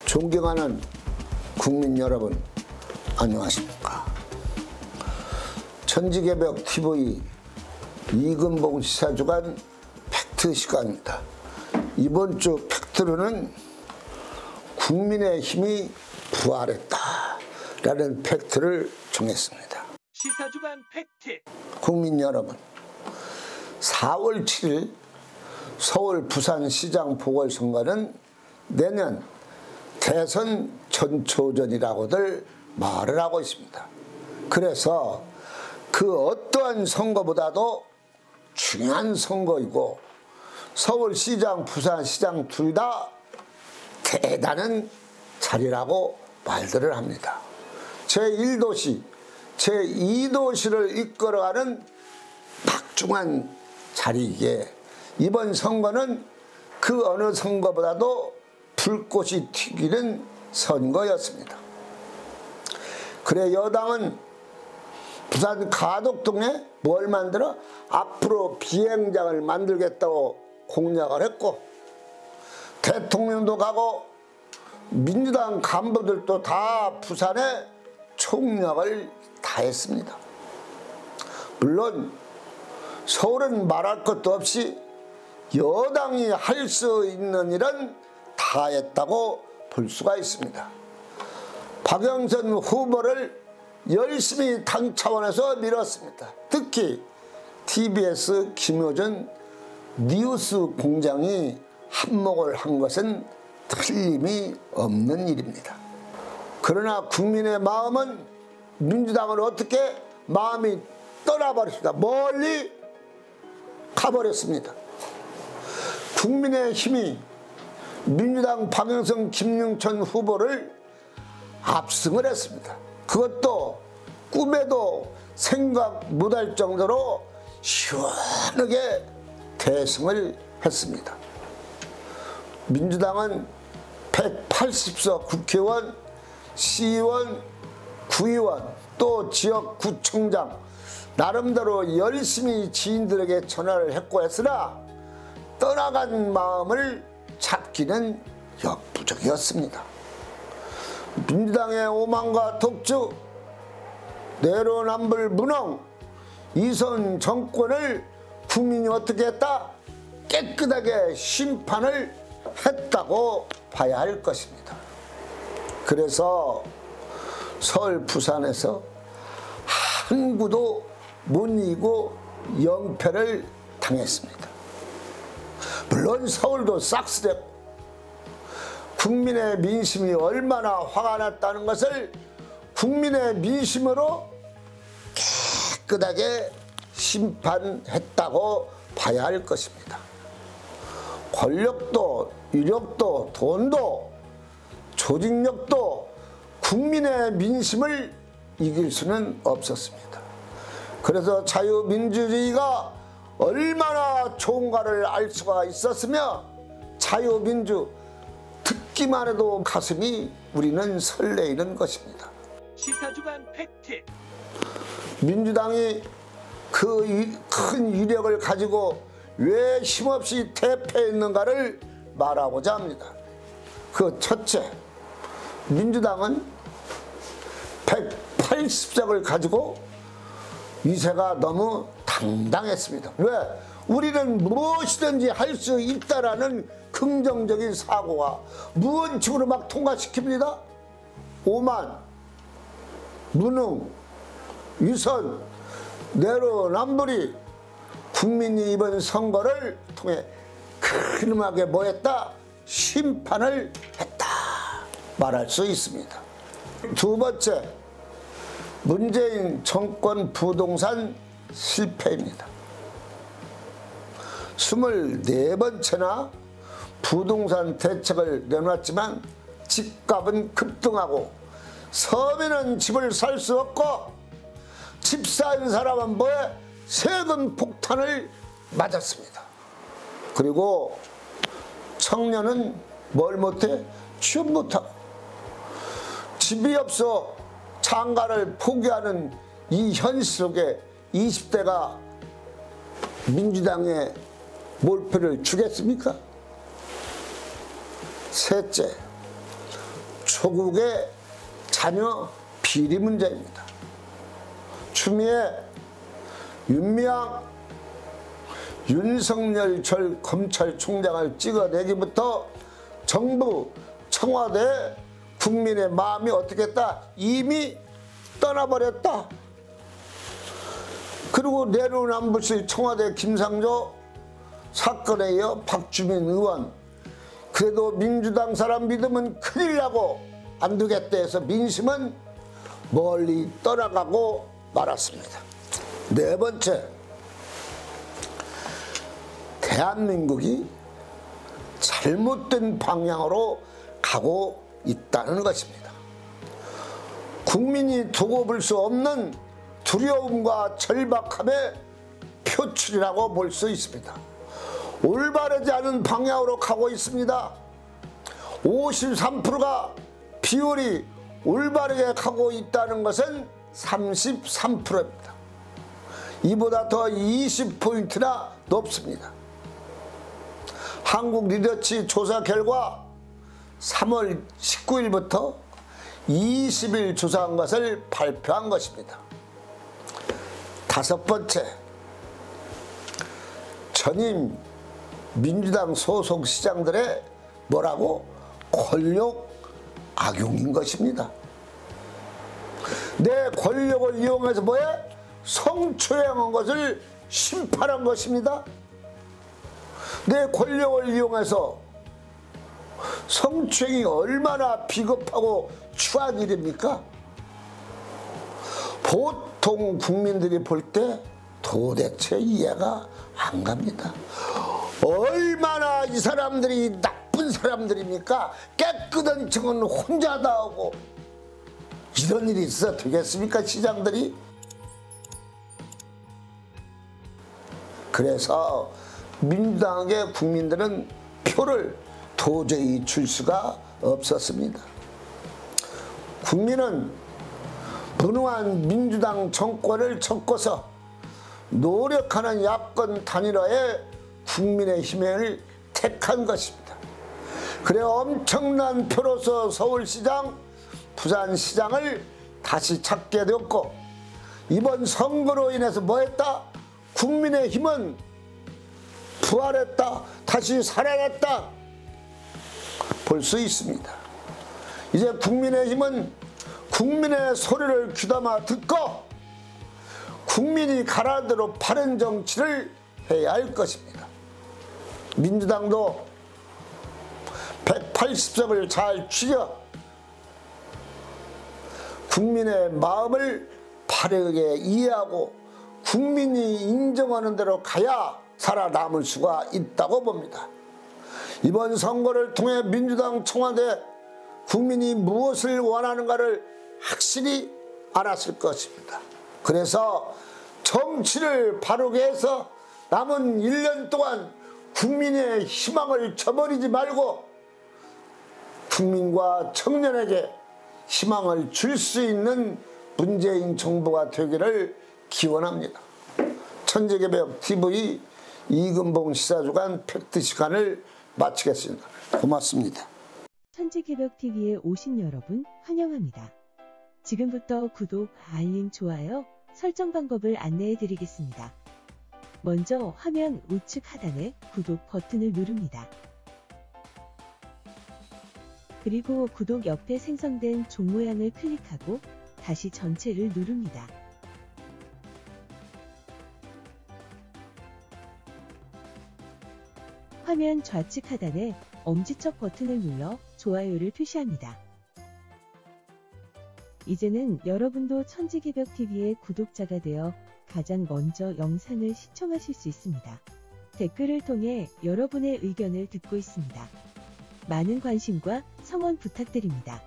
존경하는 국민 여러분, 안녕하십니까. 천지개벽TV 이근봉 시사주간 팩트 시간입니다. 이번 주 팩트로는 국민의힘이 부활했다 라는 팩트를 정했습니다. 시사주간 팩트. 국민 여러분, 4월 7일 서울 부산시장 보궐선거는 내년 대선 전초전이라고들 말을 하고 있습니다. 그래서 그 어떠한 선거보다도 중요한 선거이고 서울시장, 부산시장 둘 다 대단한 자리라고 말들을 합니다. 제1도시, 제2도시를 이끌어가는 막중한 자리이기에 이번 선거는 그 어느 선거보다도 불꽃이 튀기는 선거였습니다. 그래 여당은 부산 가덕동에 뭘 만들어? 앞으로 비행장을 만들겠다고 공약을 했고, 대통령도 가고 민주당 간부들도 다 부산에 총력을 다했습니다. 물론 서울은 말할 것도 없이 여당이 할 수 있는 일은 다 했다고 볼 수가 있습니다. 박영선 후보를 열심히 당 차원에서 밀었습니다. 특히 TBS 김효준 뉴스 공장이 한몫을 한 것은 틀림이 없는 일입니다. 그러나 국민의 마음은 민주당을 어떻게 마음이 떠나버렸습니다. 멀리 가버렸습니다. 국민의힘이 민주당 박영선 김영천 후보를 압승을 했습니다. 그것도 꿈에도 생각 못할 정도로 시원하게 대승을 했습니다. 민주당은 180석 국회의원, 시의원, 구의원, 또 지역구청장 나름대로 열심히 지인들에게 전화를 했고 했으나 떠나간 마음을 잡기는 역부족이었습니다. 민주당의 오만과 독주, 내로남불 무능, 이선 정권을 국민이 어떻게 했다? 깨끗하게 심판을 했다고 봐야 할 것입니다. 그래서 서울, 부산에서 한 구도 못 이기고 영패를 당했습니다. 물론 서울도 싹쓸이했고 국민의 민심이 얼마나 화가 났다는 것을 국민의 민심으로 깨끗하게 심판했다고 봐야 할 것입니다. 권력도 유력도 돈도 조직력도 국민의 민심을 이길 수는 없었습니다. 그래서 자유민주주의가 얼마나 좋은가를 알 수가 있었으며 자유민주 듣기만 해도 가슴이 우리는 설레이는 것입니다. 시사주간 팩트. 민주당이 그 큰 위력을 가지고 왜 힘없이 대패했는가를 말하고자 합니다. 그 첫째, 민주당은 180석을 가지고 위세가 너무 당당했습니다. 왜? 우리는 무엇이든지 할 수 있다라는 긍정적인 사고가 무언식으로 막 통과시킵니다. 오만, 무능, 위선, 내로남불이 국민이 이번 선거를 통해 큰음하게 뭐했다? 심판을 했다 말할 수 있습니다. 두 번째, 문재인 정권 부동산 실패입니다. 24번째나 부동산 대책을 내놨지만 집값은 급등하고 서민은 집을 살 수 없고 집 산 사람은 뭐해? 세금 폭탄을 맞았습니다. 그리고 청년은 뭘 못해? 취업 못하고 집이 없어 장가를 포기하는 이 현실 속에 20대가 민주당에 몰표를 주겠습니까? 셋째, 소국의 자녀 비리 문제입니다. 추미애, 윤미향, 윤석열 전 검찰총장을 찍어내기부터 정부, 청와대, 국민의 마음이 어떻게 했다? 이미 떠나버렸다. 그리고 내로남불실 청와대 김상조 사건에 이어 박주민 의원, 그래도 민주당 사람 믿으면 큰일 나고 안 두겠다 해서 민심은 멀리 떠나가고 말았습니다. 네 번째, 대한민국이 잘못된 방향으로 가고 있다는 것입니다. 국민이 두고 볼 수 없는 두려움과 절박함의 표출이라고 볼 수 있습니다. 올바르지 않은 방향으로 가고 있습니다. 53%가 비율이 올바르게 가고 있다는 것은 33%입니다. 이보다 더 20포인트나 높습니다. 한국 리더치 조사 결과 3월 19일부터 20일 조사한 것을 발표한 것입니다. 다섯 번째, 전임 민주당 소속 시장들의 뭐라고? 권력 악용인 것입니다. 내 권력을 이용해서 뭐해? 성추행한 것을 심판한 것입니다. 내 권력을 이용해서 성추행이 얼마나 비겁하고 추한 일입니까? 보통 국민들이 볼 때 도대체 이해가 안 갑니다. 얼마나 이 사람들이 나쁜 사람들입니까? 깨끗한 척은 혼자 다 하고 이런 일이 있어 되겠습니까? 시장들이? 그래서 민주당의 국민들은 표를 도저히 줄 수가 없었습니다. 국민은 분홍한 민주당 정권을 접고서 노력하는 야권 단일화에 국민의힘을 택한 것입니다. 그래 엄청난 표로서 서울시장, 부산시장을 다시 찾게 되었고, 이번 선거로 인해서 뭐했다? 국민의힘은 부활했다, 다시 살아났다 볼 수 있습니다. 이제 국민의힘은 국민의 소리를 귀담아 듣고 국민이 가라는 대로 바른 정치를 해야 할 것입니다. 민주당도 180석을 잘 추려 국민의 마음을 바르게 이해하고 국민이 인정하는 대로 가야 살아남을 수가 있다고 봅니다. 이번 선거를 통해 민주당 청와대 국민이 무엇을 원하는가를 확실히 알았을 것입니다. 그래서 정치를 바르게 해서 남은 1년 동안 국민의 희망을 저버리지 말고 국민과 청년에게 희망을 줄 수 있는 문재인 정부가 되기를 기원합니다. 천재개벽 TV 이근봉 시사주간 팩트 시간을 마치겠습니다. 고맙습니다. 천재개벽TV에 오신 여러분 환영합니다. 지금부터 구독, 알림, 좋아요, 설정 방법을 안내해 드리겠습니다. 먼저 화면 우측 하단에 구독 버튼을 누릅니다. 그리고 구독 옆에 생성된 종 모양을 클릭하고 다시 전체를 누릅니다. 화면 좌측 하단에 엄지척 버튼을 눌러 좋아요를 표시합니다. 이제는 여러분도 천재개벽TV의 구독자가 되어 가장 먼저 영상을 시청하실 수 있습니다. 댓글을 통해 여러분의 의견을 듣고 있습니다. 많은 관심과 성원 부탁드립니다.